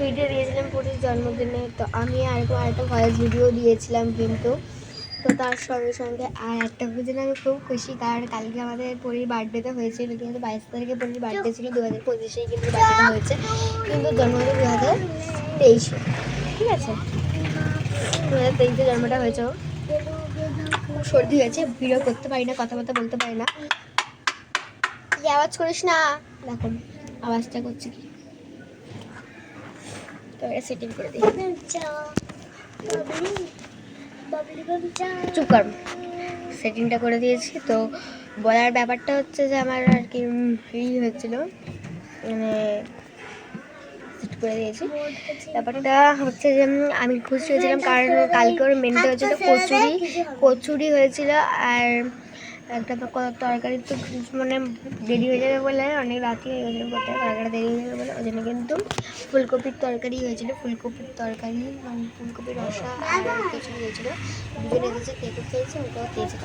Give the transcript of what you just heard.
Video দিয়েছিলাম পুরীর জন্মদিনে, তো আমি আরেকটা ভয়েস ভিডিও দিয়েছিলাম কিন্তু। তো তার সঙ্গে সঙ্গে আর একটা জন্য আমি খুব খুশি, কারণ কালকে আমাদের পরীর বার্থডেতে হয়েছিল, কিন্তু 22 তারিখে পরীর বার্থডে ছিল, 2025-এই কিন্তু বার্থডেটা হয়েছে, কিন্তু জন্মদিন 2023-এ। ঠিক আছে, 2023-এ জন্মটা হয়েছে। খুব সর্দি হয়েছে, ভিডিও করতে পারি না, কথাবার্তা বলতে পারি না। কি আওয়াজ করিস না, দেখুন আওয়াজটা করছে কি। তো এটা সেটিং করে দিই। চুপ কর। সেটিংটা করে দিয়েছি। তো বলার ব্যাপারটা হচ্ছে যে আমার আর কি হয়েছিল, মানে সেট করে দিয়েছি। ব্যাপারটা হচ্ছে যে আমি খুশি হয়েছিলাম, কারণ কালকে ওর মেনটা হয়েছিল কচুরি হয়েছিল, আর একটা তরকারি তো মানে দেরি হয়ে যাবে বলে, অনেক রাতই হয়ে গেছিলো, তরকারিটা দেরি হয়ে যাবে বলে, ওই জন্য কিন্তু ফুলকপির তরকারি হয়েছিল, ফুলকপির তরকারি মানে ফুলকপির রসা আর কচুরি হয়েছিল। দুজনে এসেছে, কে খেয়েছে ওটাও খেয়েছে।